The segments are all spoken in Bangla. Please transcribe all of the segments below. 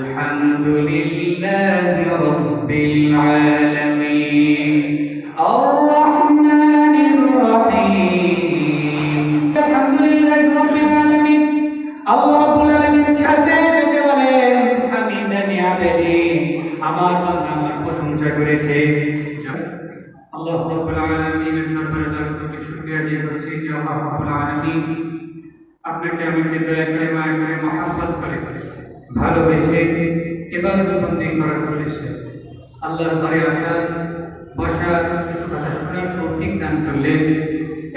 الحمد لله رب العالمين الرحمن الرحيم الحمد لله رب العالمين الله رب العالمين সাথে সাথে বলেন হামিদানি আবেদি আমার বান্দা আমার প্রশংসা করেছে আল্লাহ রাব্বুল আলামিনের দরবারে যারা শুকরিয়া দিয়ে বলছি যে আল্লাহ রাব্বুল আলামিন আপনাকে আমাকে দয়া করে মায়া করে মহব্বত করে ভালোবেসে ইবাদত বন্দি করার উদ্দেশ্যে আল্লাহর ঘরে আসা বসার কিছু কথা শোনার তৌফিক দান করলেন।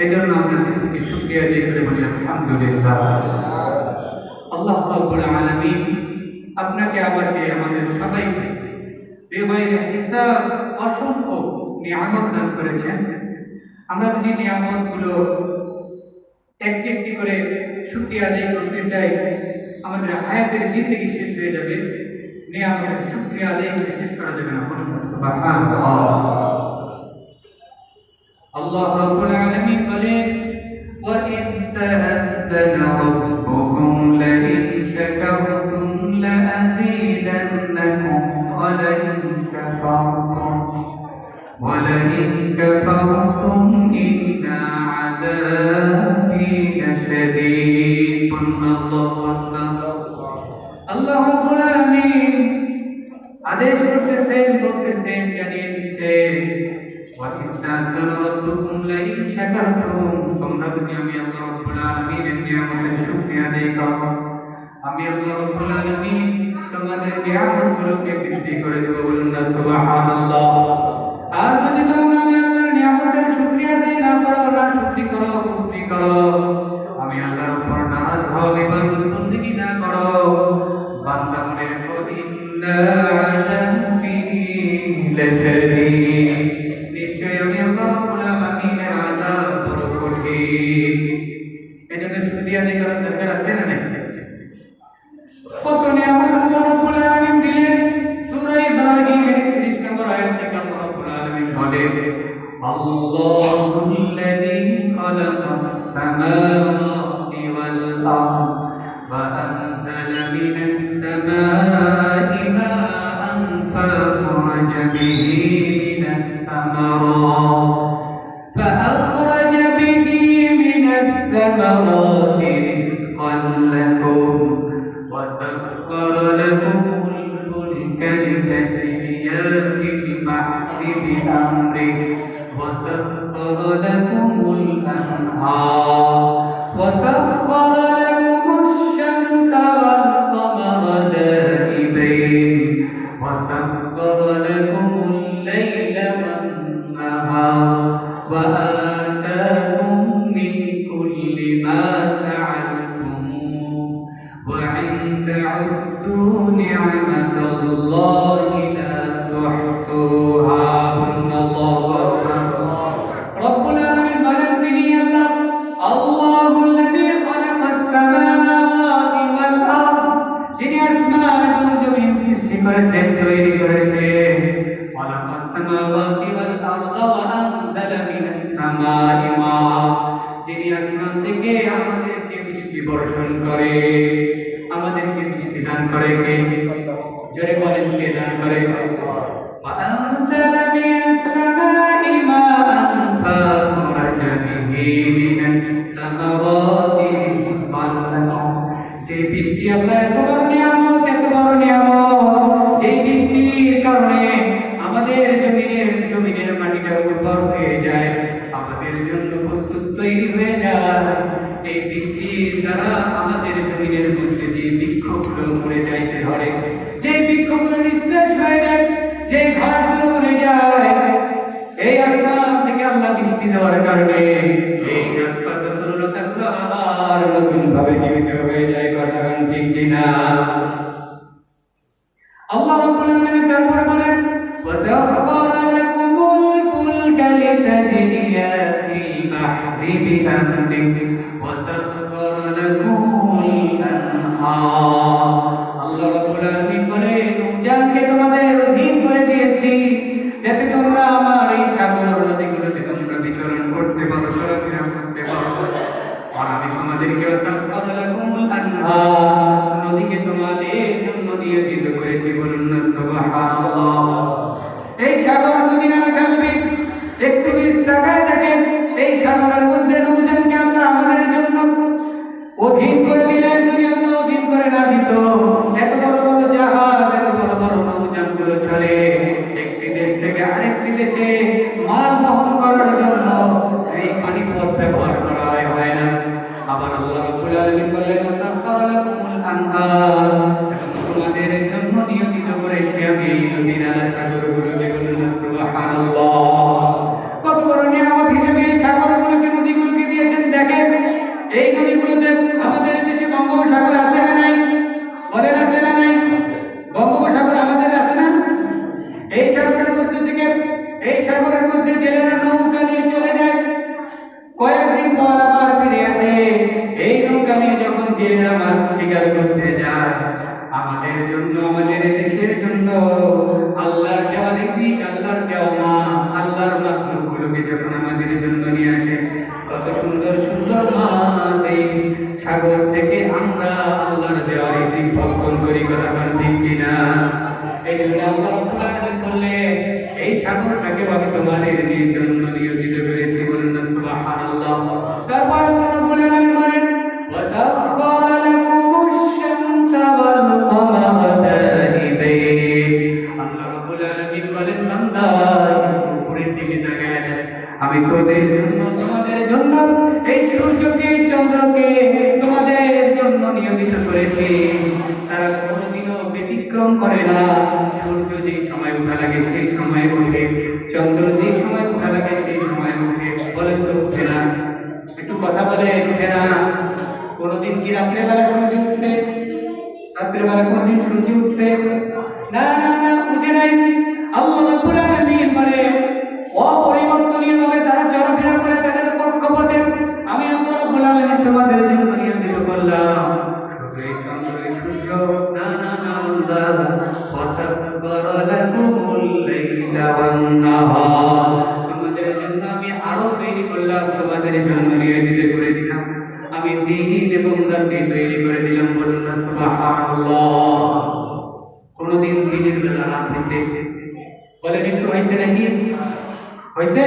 এজন্য আমরা তাকে শুকরিয়া দিয়ে করে বলি আলহামদুলিল্লাহ। আল্লাহ রাব্বুল আলামিন আপনাকে আমাকে আমাদের সবাইকে বেগাইরে হিসাব অসংখ্য নিয়ামত দান করেছেন। আমরা যে নিয়ামতগুলো একটি একটি করে শুকরিয়া আদায় করতে চাই, আমাদের হায়াতের জিন্দেগি শেষ হয়ে যাবে, নিয়ামতের শুকরিয়া আদায় করে শেষ করা যাবে না। সুবহানাল্লাহ। আল্লাহ রাব্বুল আলামিন বলেন ওয়া ইন তা'আযানা রাব্বুকুম লাইন শাকারতুম লা'যীদান্নাকুম ওয়া লাইন কাফারতুম ইন্না আযাবি লাশাদীদ। আল্লাহ রাব্বুল আলামিন আদেশ করতেছেন, বলতেছেন, জানিয়ে দিচ্ছেন ওয়া ইন তা'আযানা রাব্বুকুম লাইন শাকারতুম, তোমরা যদি আমি আল্লাহ রাব্বুল আলামিনের নিয়ামতের শুকরিয়া আদায় করো, আমি আল্লাহ রাব্বুল আলামিন তোমাদের নিয়ামতগুলোকে বৃদ্ধি করে দেব। বলুন না সুবহানাল্লাহ। আর যদি তোমরা আমি আল্লাহর নিয়ামতের শুকরিয়া আদায় না করো, না শুকরি করো, কুফরি করো, আমি আল্লাহর উপর নারাজ হও, ইবাদত বন্দেগী না করো, বান্দা মনে রেখো ইন্না আযাবি লাশাদীদ, নিশ্চয়ই আমি আল্লাহ রাব্বুল আলামিনের আযাব বড় কঠিন। এজন্য শুকরিয়া আদায় করার দরকার আছে না নাই? কত নিয়ামত আল্লাহ রাব্বুল আলামিন দিলেন। সূরা ইব্রাহিমের ৩১ নম্বর আয়াত থেকে আল্লাহ রাব্বুল আলামিন বলেন আল্লাহুল্লাযী খালাকাস সামাওয়াতি ওয়াল আরদ ওয়া আনজালা মিনাস সামাই মাআন ফাখরাজা বিহি মিনাত তামারাত রিজকান লাকুম وسخر لكم الفلك لتجري في البحر بأمره وسخر لكم الأنهار وسخر لكم الشمس والقمر دائبين وسخر لكم الليل والنهار وآتاكم من كل ما سألتموه وإن تعدوا نعمة الله لا تحصوها الله أكبر رب العالمين বলেন তিনি আল্লাহ আল্লাহু الذي خلق السماوات والأرض, যিনি আসমান এবং জমিন সৃষ্টি করেছেন, তৈরি করেছেন। خلق السماوات والأرض وأنزل من السماء ماء, যিনি আসমান থেকে আমাদেরকে বৃষ্টি বর্ষণ করে, আমাদেরকে বৃষ্টি দান করে। কে? জোরে বলেন, কে দান করে? وأنزل من السماء ماء فأخرج به من الثمرات رزقا لكم, যে বৃষ্টি আল্লাহ এত বড় নিয়ামত, এত বড় নিয়ামত, যে বৃষ্টির কারণে আমাদের জমিনের মাটিটা উর্বর হয়ে যায়, আমাদের জন্য প্রস্তুত তৈরি হয়ে যায়। এই বৃষ্টির দ্বারা আমাদের জমিনের মধ্যে যে বৃক্ষগুলো মরে যাইতে ধরে, যে বৃক্ষগুলো নিস্তেজ হয়ে যায়, যে ঘাসগুলো মরে যায়, এই আসমান থেকে আল্লাহ বৃষ্টি দেওয়ার কারণে এই গাছপালা তরুলতাগুলো আবার নতুন ভাবে জীবিত হয়ে যায়। কথা ঠিক কিনা? আল্লাহ রাব্বুল আলামিন তারপরে বলেন ওয়াসাখারা লাকুমুল ফুলকা লিতাজরিয়া ফিল বাহরি বিআমরিহি ওয়াসাখারা লাকুমুল আনহার। আল্লাহ রাব্বুল আলামিন বলেন যাকে তোমাদের অধীন করে দিয়েছি, যাতে তোমরা আমার এই সাগর নদীগুলোতে তোমরা বিচরণ করতে পারো, চলাফেরা করতে পারো। আর আমি তোমাদেরকে ওয়াসাখারা লাকুমুল আনহার করেছি, বলুন না সুবহানাল্লাহ। এই সাগর মদিনা কালবি একটু তাকায় দেখেন, এই সাগরের মধ্যে নৌযানকে আল্লাহ আমাদের জন্য অধীন করে দিলেন। যদি আল্লাহ অধীন করে না দিত, এত বড় বড় জাহাজ, এত বড় বড় নৌযানগুলো চলে একটি দেশ থেকে আরেকটি দেশে মাল বহন করার জন্য এই পানিপথ ব্যবহার করা হয় না। আবার আল্লাহ রাব্বুল আলামিন বললেন, সাখারা লাকুমুল আনহার, তোমাদের জন্য নিয়োজিত করেছি আমি এই নদী নালা সাগরগুলোকে, বলুন না সুবহানাল্লাহ। কত বড় নিয়ামত হিসেবে এই সাগরগুলোকে নদীগুলোকে দিয়েছেন। দেখেন এই নদীগুলোতে আমাদের দেশে বঙ্গোপসাগর আছে না নাই? বলেন আছে না নাই? বঙ্গোপসাগর আমাদের আছে না? এই সাগরের মধ্যে থেকে, এই সাগরের মধ্যে জেলেরা নৌকা নিয়ে চলে যায়, কয়েকদিন পর আবার ফিরে আসে। এই নৌকা নিয়ে যখন জেলেরা মাছ শিকার করতে যায়, আমাদের জন্য, আমাদের দেশের জন্য আল্লাহর দেওয়া রিজিক, আল্লাহর দেওয়া মাছ, আল্লাহর মাখলুকগুলোকে যখন আমাদের জন্য নিয়ে আসে, কত সুন্দর সুন্দর মাছ এই সাগর থেকে আমরা আল্লাহর দেওয়া রিজিক ভক্ষণ করি। কথা বলেন ঠিক কিনা? এই জন্য আল্লাহ রাব্বুল আলামিন বললেন, এই সাগরটাকে আমি তোমাদের জন্য নিয়োজিত করেছি, বলুন না সুবহানাল্লাহ। তারপর আল্লাহ রাব্বুল আলামিন বলেন, ওয়াসাখখারা লাকুমুশ শামসা ওয়াল কমারা দাহিবাইন। আল্লাহ রাব্বুল আলামিন বলেন, বান্দা উপরের দিকে তাকায়, আমি তোদের জন্য, তোমাদের জন্য এই সূর্যকে, চন্দ্রকে তোমাদের জন্য নিয়োজিত করেছি। তারা কোনোদিনও ব্যতিক্রম করে না। সূর্য যেই সময় উঠা লাগে সেই সময় ওঠে, চন্দ্র যেই সময় উঠা লাগে সেই সময় উঠে। বলেন তো উঠে না? একটু কথা বলে, উঠে না? কোনোদিন কি রাত্রেবেলা সূর্য উঠছে? রাত্রেবেলা কোনোদিন সূর্য উঠছে? না না না, উঠে নাই। আল্লাহ রাব্বুল আলামিন বলে, অপরিবর্তনীয়ভাবে তারা চলাফেরা করে তাদের কক্ষপথে। আমি আল্লাহ রাব্বুল আলামিন তোমাদের জন্য নিয়োজিত করলাম শুধু এই চন্দ্র, এই সূর্য। না না না, আল্লাহ ওয়াসাখখারা লাকুমুল লাইলা ওয়ান নাহার, তোমাদের জন্য আমি আরো তৈরি করলাম, তোমাদের জন্য নিয়োজিত করে দিলাম। আমি দিন এবং রাত্রি তৈরি করে দিলাম, বলুন না সুবহানাল্লাহ। কোনদিন দিনের বেলা রাত হইছে? বলেন একটু হইছে নাকি? হইছে?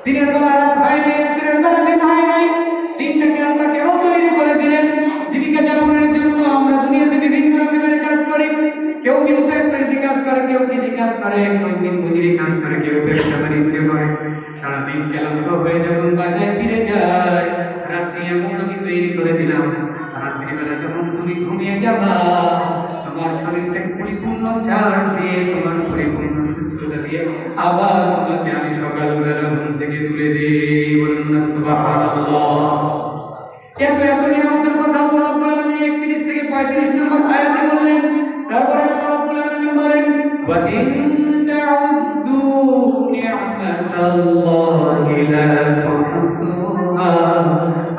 দিনের বেলা রাত হয় নাই, রাতের বেলা দিন হয় নাই। দিনটাকে আল্লাহ কেন তৈরি করে দিলেন? জীবিকা যাপনের জন্য। আমরা দুনিয়াতে বিভিন্ন রকমের কাজ করি। কেউ মিল ফ্যাক্টরিতে কাজ করে, কেউ কৃষি কাজ করে, কেউ দিন মজুরি কাজ করে, কেউ ব্যবসা বাণিজ্য করে। সারাদিন ক্লান্ত হয়ে যখন বাসায় ফিরে যায়, রাত্রি এমন আমি তৈরি করে দিলাম, রাত্রিবেলা যখন তুমি ঘুমিয়ে যাবা, তোমার শরীর থেকে পরিপূর্ণ চার্জ দিয়ে, তোমার পরিপূর্ণ সুস্থতা দিয়ে আবার তোমাকে আমি সকালবেলা ঘুম থেকে তুলে দিই, বলুন না সুবহানাল্লাহ। এত এত নিয়ামতের কথা আল্লাহ রাব্বুল আলামিন 31 থেকে 35 নম্বর আয়াতে বললেন। তারপরে আল্লাহ রাব্বুল আলামিন বলেন, ওয়া ইন তাউদ্দু নি'মাতাল্লাহি লা তুহসুহা।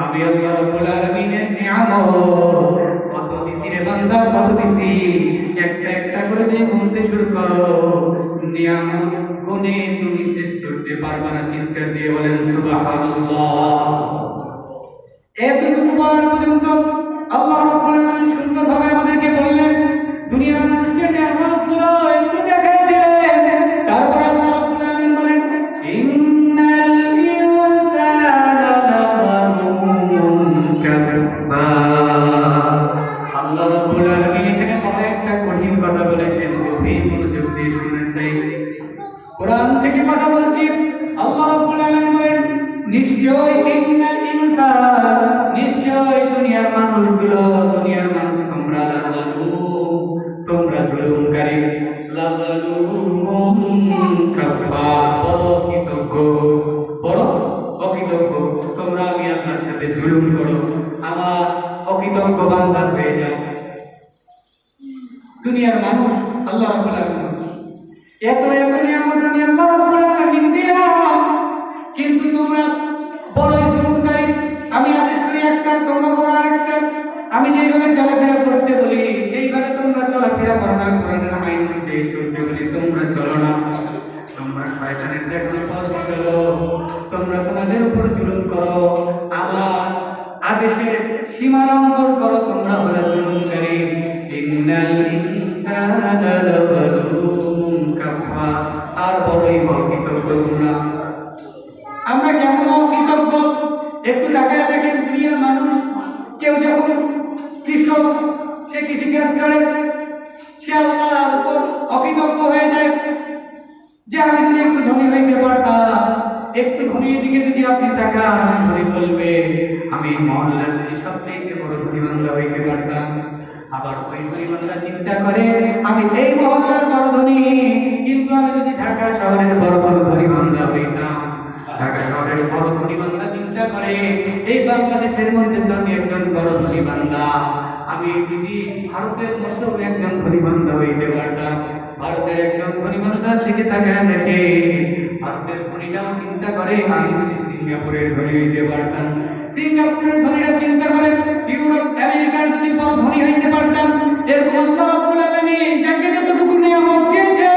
আমি আল্লাহ রাব্বুল আলামিনের নিয়ামত কত দিছি রে বান্দা, কত দিছি। একটা একটা করে তুমি গুনতে শুরু করো, নিয়ামত গুনে তুমি শেষ করতে পারবা না। চিৎকার দিয়ে বলেন সুবহানাল্লাহ। এতটুকু বলার পর্যন্ত আল্লাহ রাব্বুল আলামিন সুন্দরভাবে আমাদেরকে বললেন, দুনিয়ার মানুষকে নিয়ামতগুলো একটু দেখাই দিলেন। তারপর আল্লাহ রাব্বুল আলামিন বলেন, ইন্নাল ইনসানা লাযালুমুন কাফার। আল্লাহ রাব্বুল আলামিন এখানে বড় একটা কঠিন কথা বলেছেন, গভীর মনোযোগ দিয়ে শুনতে চাই। কোরআন থেকে কথা বলছি। আল্লাহ রাব্বুল আলামিন বলেন, নিশ্চয় ইন্নাল ইনসান, নিশ্চয় দুনিয়ার মানুষগুলো, দুনিয়ার মানুষ তোমরা লাযালুম, তোমরা জুলুমকারী, লাযালুমুন কাফার, বড় কৃতজ্ঞ, বড় অকৃতজ্ঞ। তোমরা আমি আল্লাহর সাথে জুলুম করো, আমার অকৃতজ্ঞ বান্দা হয়ে যাও। দুনিয়ার মানুষ আল্লাহ রাব্বুল আলামিন এত এত নিয়ামত আমি আল্লাহ রাব্বুল আলামিন দিলাম, কিন্তু তোমরা বড়ই জুলুমকারী। আমি আদেশ করি একটা, তোমরা করো আরেকটা। আমি যেভাবে চলাফেরা করতে বলি সেইভাবে তোমরা চলাফেরা করো না। কোরআনের আইন অনুযায়ী চলতে বলি, তোমরা চলো না। তোমরা শয়তানের দেখানো পথ চলো, তোমরা তোমাদের উপর জুলুম করো, আমার আদেশের সীমা লঙ্ঘন করো, তোমরা হলো জুলুমকারী। ইন্নাল ইনসানা আল্লাহর উপর অকৃতজ্ঞ হয়ে যায় যে আমি যদি একটু ধনী হইতে পারতাম, একটু ধনীর দিকে যদি আপনি তাকান, ধনী বলবে আমি মহল্লার সবথেকে বড় ধনী বান্দা হইতে পারতাম। আবার ওই ধনী বান্দা চিন্তা করে আমি এই মহল্লার বড় ধনী, কিন্তু আমি যদি ঢাকা শহরের বড় বড় ধনী বান্দা হইতাম। ঢাকা শহরের বড় ধনী বান্দা চিন্তা করে এই বাংলাদেশের মধ্যে তো আমি একজন বড় ধনী বান্দা, আমি যদি ভারতের মধ্যেও একজন ধনী বান্দা হইতে পারতাম। ভারতের একজন ধনী বান্দার দিকে তাকায় দেখে ভারতের ধনীরাও চিন্তা করে আমি যদি সিঙ্গাপুরের ধনী হইতে পারতাম। সিঙ্গাপুরের ধনীরা চিন্তা করে ইউরোপ আমেরিকার যদি বড় ধনী হইতে পারতাম। এরকম আল্লাহ রাব্বুল আলামিন যাকে যতটুকু নিয়ামত দিয়েছে,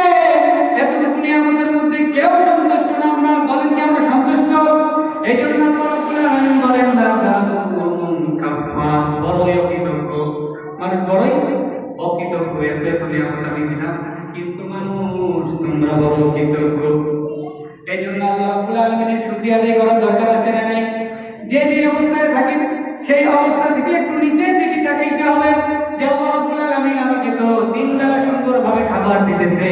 এতটুকু নিয়ামতের মধ্যে কেউ সন্তুষ্ট না। আমরা বলেন কি আমরা সন্তুষ্ট? এজন্য আল্লাহ রাব্বুল আলামিন বলেন না কাফা, বড়ই অকৃতজ্ঞ মানুষ, বড়ই অকৃতজ্ঞ। এত নিয়ামত আমি দিলাম, কিন্তু মানুষ তোমরা বড় কৃতজ্ঞ। এই জন্য আল্লাহ রাব্বুল আলামিনের শুকরিয়া আদায় করার দরকার আছে না নাই? যে যে অবস্থায় থাকেন সেই অবস্থা থেকে একটু নিচের দিকে তাকাইতে হবে যে আল্লাহ রাব্বুল আলামিন আমাকে তো তিন বেলা সুন্দরভাবে খাবার দিতেছে,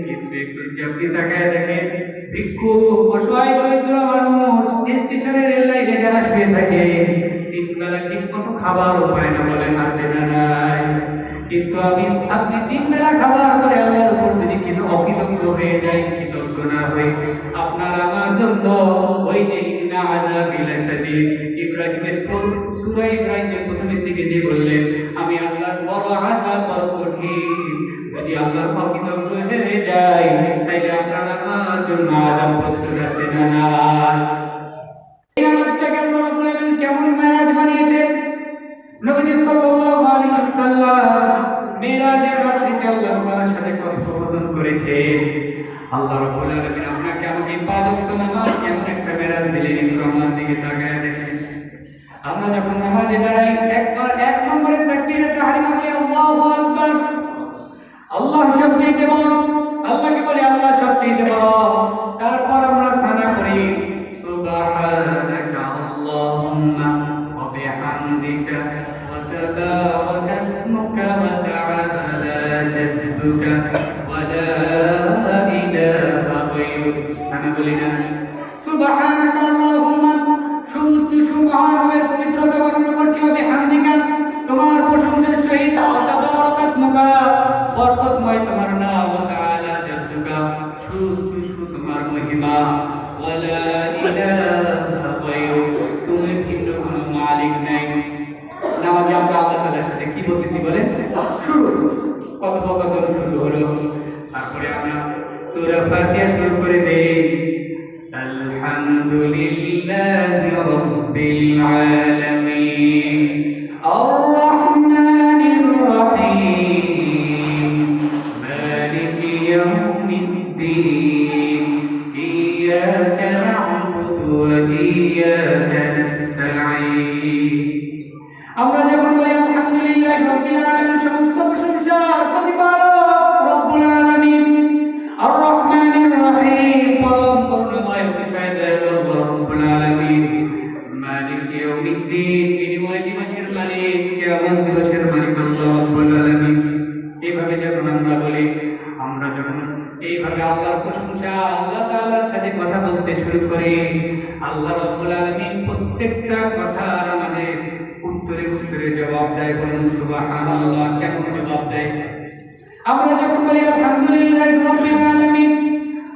কিন্তু একটু যদি আপনি তাকায় দেখেন ভিক্ষুক, অসহায় দরিদ্র মানুষ, স্টেশনের রেল লাইনে যারা শুয়ে থাকে তিন বেলা ঠিক মতো খাবারও পায় না, বলেন আছে না নাই? কিন্তু আপনি তিন বেলা খাবার পরে আল্লাহর উপর যদি কিন্তু অকৃতজ্ঞ হয়ে যায়, কৃতজ্ঞ না হয়ে আপনার আমার জন্য ওই যে ইন্না আযাবি লাশাদীদ, ইব্রাহিমের সূরা ইব্রাহিমের প্রথমের দিকে যে বললেন আমি আল্লাহর বড় আযাব বড় কঠিন, যদি আল্লাহর অকৃতজ্ঞ হয়ে যায় তাইলে আপনার আমার জন্য আযাব প্রস্তুত আছে না না? এই নামাজটাকে আল্লাহ রাব্বুল আলামিন কেমন মেরাজ বানিয়েছেন? নবীজি সাল্লাল্লাহু আলাইহি ওয়াসাল্লাম মেরাজের রাত্রিতে আল্লাহ তাআলার সাথে কথোপকথন করেছেন। আল্লাহ রাব্বুল আলামিন আপনাকে আমাকে 5 ওয়াক্ত নামাজ কেমন একটা মেরাজ দিলেন, একটু আমার দিকে তাকায় দেখেন। আমরা যখন নামাজে দাঁড়াই একবার এক নম্বরে তাকবীরে তাহরিমা করি আল্লাহু আকবার, আল্লাহ সবচেয়ে বড়, আল্লাহকে বলি আল্লাহ সবচেয়ে বড়। তারপর আমরা সানা করি সুবহানাকা আল্লাহুম্মা ওয়া বিহামদিকা ওয়া তাবারাকা ইসমুকা ওয়া তাআলা জাদ্দুকা ওয়া লা ইলাহা গায়রুক। সানা বলি না সুবহানাকা আল্লাহুম্মা, সুবহানের পবিত্রতা বর্ণনা করছি, ওয়া বিহামদিকা তোমার প্রশংসার সহিত, ওয়া তাবারাকা ইসমুকা বরকতময় তোমার নাম, ওয়া তাআলা জাদ্দুকা তোমার মহিমা, ওয়া লা ইলাহা গায়রুক তুমি ভিন্ন কোনো মালিক নাই। নামাজে আমরা আল্লাহ তাআলার সাথে কি বলতেছি বলেন? শুরু কথোপকথন শুরু হলো, তারপরে আমরা সূরা ফাতিহা শুরু করে দেই। আলহামদুলিল্লাহি রাব্বিল আলামিন আর রহমানির রহিম মালিকি ইয়াউমিদ্দিন ইয়্যাকা না'বুদু ওয়া ইয়্যাকা নাস্তাঈন। আমরা যখন বলি আলহামদুলিল্লাহি রাব্বিল আলামিন, সমস্ত প্রশংসার প্রতিপালক রব্বুল আলামিন আর রহমানির রহিম পরম করুণাময় অতিশয় দয়ালু রব্বুল আলামিন মালিকি ইয়াউমিদ্দিন বিনিময় দিবসের মালিক, কিয়ামত দিবসের মালিক আল্লাহ রব্বুল আলামিন। এইভাবে যখন আমরা বলি, আমরা যখন এইভাবে আল্লাহর প্রশংসা আল্লাহ তাআলার সাথে কথা বলতে শুরু করি, আল্লাহ রব্বুল আলামিন প্রত্যেকটা কথার আমাদের উত্তরে উত্তরে জবাব দেয়। বলুন সুবহানাল্লাহ, কেমন জবাব দেয়? আমরা যখন বলি আলহামদুলিল্লাহি রাব্বিল আলামিন,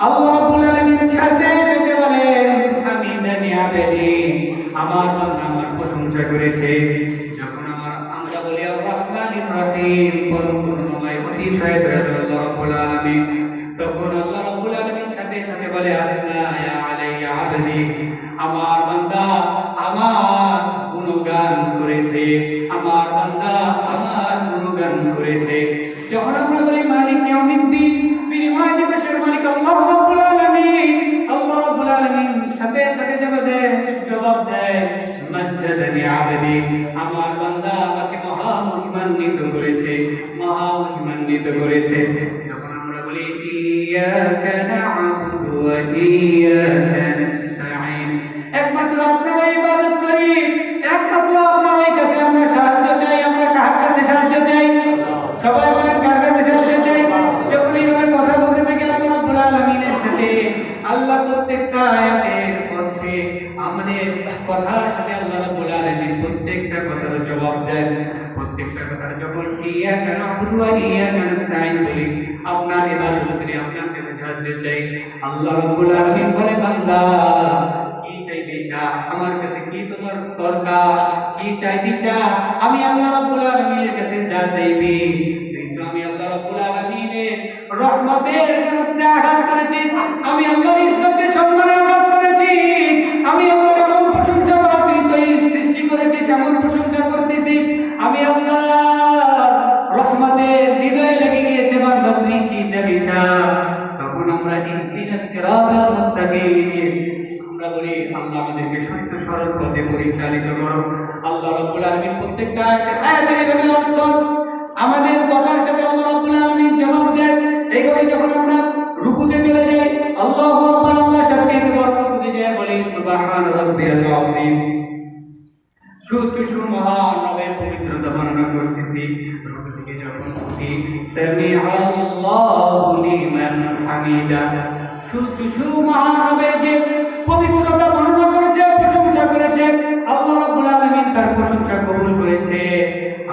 আল্লাহ রাব্বুল আলামিন সাথে সাথে বলেন হামিদানি আবদি, আমার বান্দা আমার প্রশংসা করেছে। যখন আমরা বলি আর রহমানির রহিম পরম করুণাময় অতিশয় দয়ালু আল্লাহ রাব্বুল আলামিন, তখন আল্লাহ রাব্বুল আলামিন সাথে সাথে বলে আল্লাহ ইয়া আলাইয়া আবদি, আমার বান্দা আমার গুণগান করেছে, আমার বান্দা আমার গুণগান করেছে। যখন আমরা বলি মালিক ইয়াউমিদ্দিন বিনিময় দিবসের মালিক আল্লাহ রাব্বুল আলামিন, আল্লাহ রাব্বুল আলামিন সাথে সাথে জবাব দেয় মাসজাদানি আবদি, আমার বান্দা আমাকে মহা মহিমান্বিত করেছে, মহা মহিমান্বিত করেছে। যখন আমরা বলি ইয়াকা না'বুদু ওয়া ইয়্যাকা নাস্তাঈন, একমাত্র আপনার ইবাদত করি, একমাত্র আপনার কাছে আমরা সাহায্য চাই। আমরা কার কাছে সাহায্য চাই? সবাই বলেন কার কাছে জবাব দেন। প্রত্যেকটা কথার যখন ইয়াকা না'বুদু ওয়া ইয়াকা নাস্তাঈন বলি, আপনার ইবাদত করি, আপনার কাছে সাহায্য চাই, আল্লাহ রাব্বুল আলামিন বলে বান্দা কি চাইবি চা, আমার কাছে কি তোমার দরকার, কি চাইবি চা, আমি আল্লাহ রাব্বুল আলামিনের কাছে যা চাইবি। কিন্তু আমি আল্লাহ রাব্বুল আলামিনের রহমতের কারণে আঘাত করেছি, আমি আল্লাহর ইজ্জতের সম্মানে আঘাত করেছি, আমি আল্লাহর এমন প্রশংসা সৃষ্টি করেছি, এমন প্রশংসা করতেছি, আমি আল্লাহ রহমতের হৃদয়ে লেগে গিয়েছে, বান্দা তুমি কি চাইবি চা। তখন আমরা ইহদিনাস সিরাতাল মুস্তাকিম, আমরা বলি আল্লাহ আমাদেরকে সত্য সরল পথে পরিচালিত করো। আল্লাহ রাব্বুল আলামিন প্রত্যেকটা আয়াতের এভাবে অর্থ আমাদের কথার সাথে আল্লাহ রাব্বুল আলামিন জবাব দেন। এইভাবে যখন আমরা রুকুতে চলে যাই, আল্লাহু আকবার, আল্লাহ সবচেয়ে বড় রুকুতে যায় বলি সুবহান রাব্বিয়াল আযীম, সুচুষু মহান রবের পবিত্রতা বর্ণনা করতেছি। রুকু থেকে যখন উঠি সামিআল্লাহু লিমান হামিদা, সুচুষু মহান রবের যে পবিত্রতা বর্ণনা করেছে, প্রশংসা করেছে, আল্লাহ রাব্বুল আলামিন তার প্রশংসা কবুল করেছে।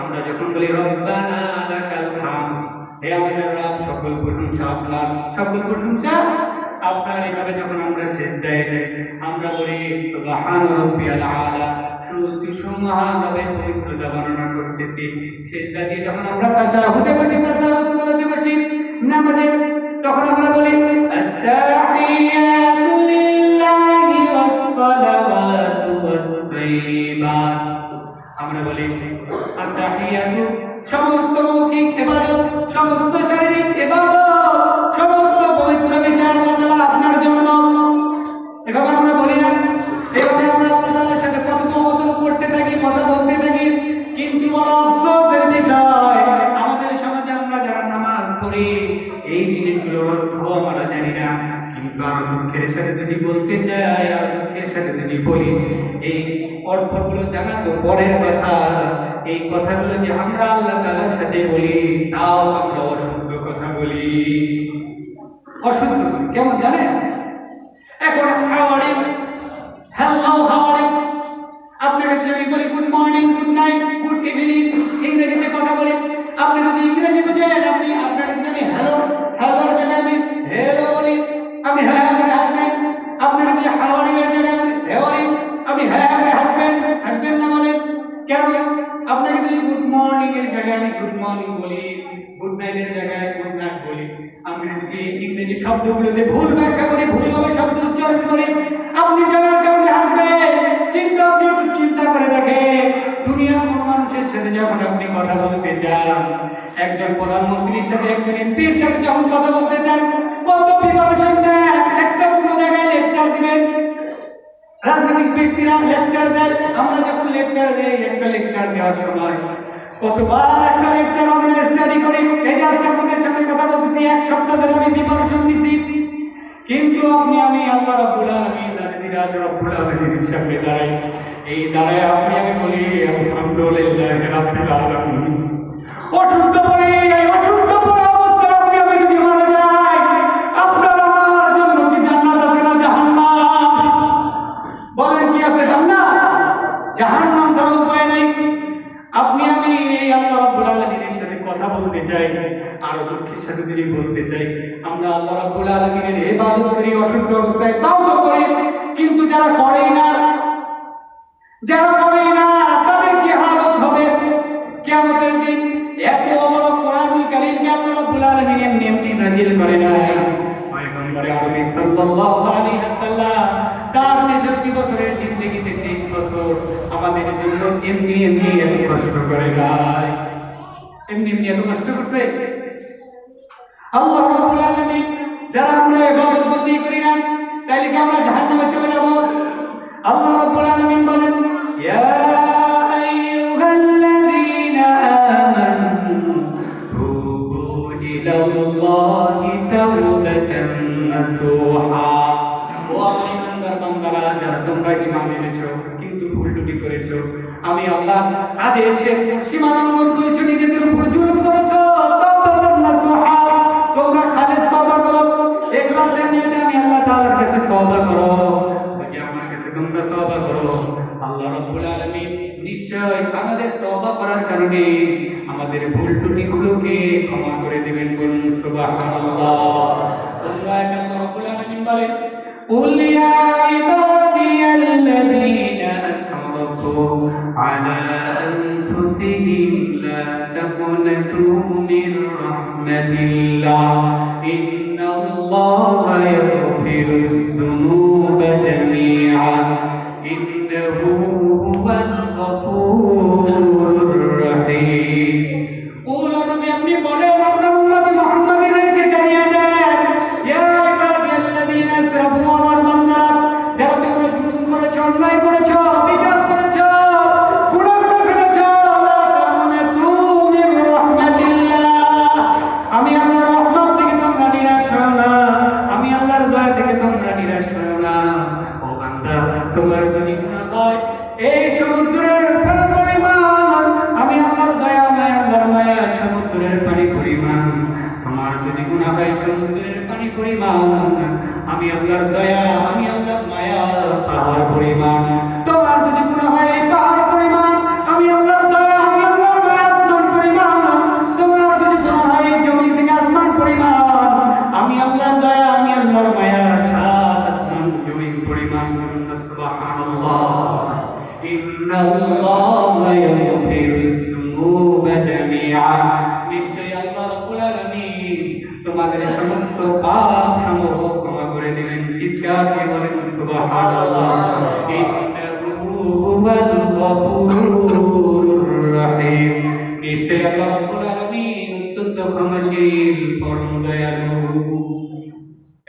আমরা যখন বলি রব্বানা লাকাল হামদ, হে আমাদের রব সকল প্রশংসা আপনার, সকল প্রশংসা আপনার। এভাবে যখন আমরা সিজদায় যাই, আমরা বলি সুবহান রাব্বিয়াল আলা, সুচুষু মহান রবের পবিত্রতা বর্ণনা করতেছি। সিজদা দিয়ে যখন আমরা তাশাহুদে বসি, তাশাহুদ সালাতে বসি নামাজে, তখন আমরা বলি আত-তাহিয়াতু লিল্লাহি ওয়াস-সালাওয়াতু ওয়াত-তাইয়্যিবাত। আমরা বলি আত-তাহিয়াতু সমস্ত মৌখিক ইবাদত, সমস্ত শারীরিক ইবাদত, সমস্ত পবিত্র বিষয় আল্লাহ তাআলা আপনার জন্য। এভাবে আমরা বলি না, এভাবে আমরা আল্লাহ তাআলার সাথে কথোপকথন করতে থাকি, কথা বলতে থাকি। কিন্তু বড় আফসোসের বিষয়, আমাদের সমাজে আমরা যারা নামাজ পড়ি এই জিনিসগুলোর অর্থ আমরা জানি না। কিন্তু আর দুঃখের সাথে যদি বলতে চাই, আর দুঃখের সাথে যদি বলি, এই অর্থগুলো জানা তো পরের কথা, এই কথাগুলো যে আমরা আল্লাহ তাআলার সাথে বলি, তাও আমরা অশুদ্ধ কথা বলি। অশুদ্ধ কেমন জানেন? এখন how are you, hello how are you, আপনাকে যদি আমি বলি good morning, good night, good evening, ইংরেজিতে কথা বলি, আপনি যদি ইংরেজি বোঝেন, আপনি আপনাকে যদি আমি হ্যালো, হ্যালোর জায়গায় আমি হ্যালো বলি, আমি হ্যাঁ করে হাসবেন। আপনাকে যদি হাউ আর ইউ এর জায়গায় বলি হাউ আর ইউ, আপনি হ্যাঁ করে হাসবেন, হাসবেন না বলেন কেন? আপনাকে যদি গুড মর্নিং এর জায়গায় আমি গুড মর্নিং বলি, গুড নাইট এর জায়গায় গুড নাইট বলি, আমি যে ইংরেজি শব্দগুলোতে ভুল ব্যাখ্যা করি, ভুলভাবে শব্দ উচ্চারণ করি, আপনি জানার কারণে হাসবেন। কিন্তু আপনি একটু চিন্তা করে দেখেন, দুনিয়ার কোনো মানুষের সাথে যখন আপনি কথা বলতে চান, একজন প্রধানমন্ত্রীর সাথে, একজন এমপির সাথে যখন কথা বলতে চান, কত প্রিপারেশন নেন। একটা কোনো জায়গায় লেকচার দিবেন, রাজনৈতিক ব্যক্তিরা লেকচার দেয়, আমরা যখন লেকচার দেই, একটা লেকচার দেওয়ার সময় কতবার একটা লেকচার আমরা স্টাডি করি। এই যে আজকে আপনাদের সামনে কথা বলতেছি, এক সপ্তাহ ধরে আমি প্রিপারেশন নিছি। কিন্তু আপনি আমি আল্লাহ রাব্বুল আলামিন রাজ রব্বুল আলামিনের সামনে দাঁড়াই, এই দাঁড়ায় আপনি আমি বলি আলহামদুলিল্লাহ রাব্বিল আলামিন। অশুদ্ধ পড়ে, এই অশুদ্ধ পড়া অবস্থায় আপনি আমি যদি মারা যাই, আপনার আমার জন্য কি জান্নাত আছে না জাহান্নাম? বলেন কি আছে? জান্নাত, জাহান্নাম ছাড়া উপায় নাই। আপনি আমি এই আল্লাহ রাব্বুল আলামিনের সাথে কথা বলতে চাই, আর দুঃখের সাথে যদি বলতে চাই, আমরা আল্লাহ রাব্বুল আলামিনের ইবাদত করি অশুদ্ধ অবস্থায়, তাও তো করি। কিন্তু যারা করেই না, যারা করেই না, তাদের কি হালত হবে কিয়ামতের দিন? এত বড় কোরআনুল কারীমকে আল্লাহ রাব্বুল আলামিন এমনি এমনি নাযিল করে না। পয়গম্বর আরবি সাল্লাল্লাহু আলাইহি ওয়াসাল্লাম তার 63 বছরের জিন্দেগিতে 23 বছর আমাদের জন্য এমনি এমনি এত কষ্ট করে নাই। এমনি এমনি এত কষ্ট করছে আল্লাহ রাব্বুল আলামিন। যারা আমরা ইবাদত বন্দেগী করি না, তাইলে কি আমরা জাহান্নামে চলে যাব? আল্লাহ রাব্বুল আলামিন বলেন, ইয়া আইয়ুহাল্লাযীনা আমানু তুবু ইলাল্লাহি তাওবাতান নাসুহা। ও আমার ইমানদার বান্দারা, যারা তোমরা ঈমান এনেছো কিন্তু ভুল ত্রুটি করেছো, আমি আল্লাহ আদেশের সীমা লঙ্ঘন করেছো, নিজেদের উপর জুলুম করেছো, তাওবাতান নাসুহা, তোমরা খালেস তওবা করো, ইখলাসের নিয়তে আমি আল্লাহ তাআলার কাছে তওবা করো, যে আমার কাছে তোমরা তওবা করো। আল্লাহ রাব্বুল আলামিন নিশ্চয় আমাদের তওবা কারণে আমাদের ভুল ত্রুটিগুলোকে ক্ষমা করে দিবেন, বলুন সুবহানাল্লাহ। আল্লাহ রাব্বুল আলামিন বলেন, قل يا عبادي الذين أسرفوا على أنفسهم لا تقنطوا من رحمة الله إن الله يغفر الذنوب جميعا إنه هو الغفور الرحيم। قل نبي আপনি বলেন আপনার উম্মত মুহাম্মাদীদেরকে জানিয়ে দেন, ইয়া ইবাদি আল্লাযীনা আসরাফু, আমার বান্দারা যারা তোমরা জুলুম করেছো, অন্যায় করেছো, বিচার করেছো, গুনাহ করে ফেলেছো, লা তাকুনাতু মির রাহমাতিল্লাহ, আমি আল্লাহর রহমত থেকে তোমরা নিরাশ হও না, আমি আল্লাহর দয়া থেকে তোমরা নিরাশ হও না। ও বান্দা, তোমার যদি গুনাহ হয় এই সমুদ্রের ফেনা পরিমাণ, আমি আল্লাহর দয়া মায়া, আল্লাহর মায়া সমুদ্রের পানি পরিমাণ। আমার যদি গুনাহ হয় সমুদ্রের পানি পরিমাণ, আমি আল্লাহর দয়া, আমি আল্লাহর মায়া পাহাড় পরিমাণ। তোমার যদি গুনাহ হয় এই পাহাড় পরিমাণ, আমি আল্লাহর দয়া, আমি আল্লাহর মায়া আসমান পরিমাণ। তোমার যদি গুনাহ হয় এই জমি থেকে আসমান পরিমাণ, আমি আল্লাহর দয়া, আমি আল্লাহর মায়া সাত আসমান জমিন পরিমাণ। সুবহানাল্লাহ। ইন্নাল্লাহা ইয়াগফিরুয যুনুবা জামিআ, নিশ্চয়ই আল্লাহ রাব্বুল আলামিন তোমাদের সমস্ত পাপ সমূহ ক্ষমা করে দিবেন। চিৎকার দিয়ে বলেন সুবহানাল্লাহ। ইন্নাহু হুয়াল গফুরুর রহিম, নিশ্চয়ই আল্লাহ রাব্বুল আলামিন অত্যন্ত ক্ষমাশীল, পরম দয়ালু।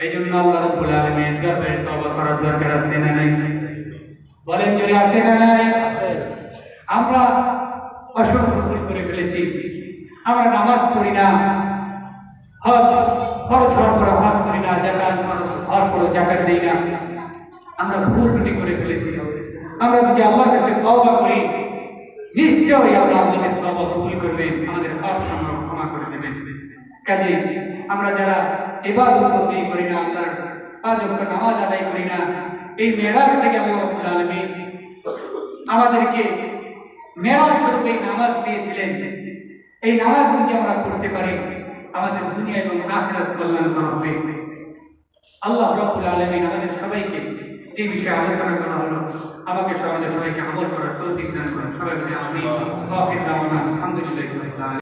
এইজন্য আল্লাহ রাব্বুল আলামিনের দরবারে তওবা করার দরকার আছে না নাই? বলেন যদি আছে না নাই? আমরা অসংখ্য ভুল করে ফেলেছি। আমরা নামাজ পড়ি না, হজ ফরজ হওয়ার পরে হজ করি না, যাকাত ফরজ হওয়ার পরে যাকাত দেই না। আমরা ভুল ত্রুটি করে ফেলেছি। আমরা যদি আল্লাহর কাছে তওবা করি, নিশ্চয়ই আল্লাহ আমাদের তওবা কবুল করবেন, আমাদের পাপ ক্ষমা করে দেবেন। কাজে আমরা যারা ইবাদত করি না, আল্লাহর পাঁচ ওয়াক্ত নামাজ আদায় করি না, এই মেরাজ থেকে আল্লাহ রাব্বুল আলামিন আমাদেরকে মেরাজ স্বরূপ এই নামাজ দিয়েছিলেন। এই নামাজ যদি আমরা পড়তে পারি, আমাদের দুনিয়া এবং আখিরাত কল্যাণকর হবে। আল্লাহ রাব্বুল আলামিন আমাদের সবাইকে যে বিষয়ে আলোচনা করা হলো, আমাকে আমাদের সবাইকে আমল করার তৌফিক দান করেন। সবাইকে আমিন। ওয়া আখিরু দাওয়ানা আলহামদুলিল্লাহি রাব্বিল আলামিন।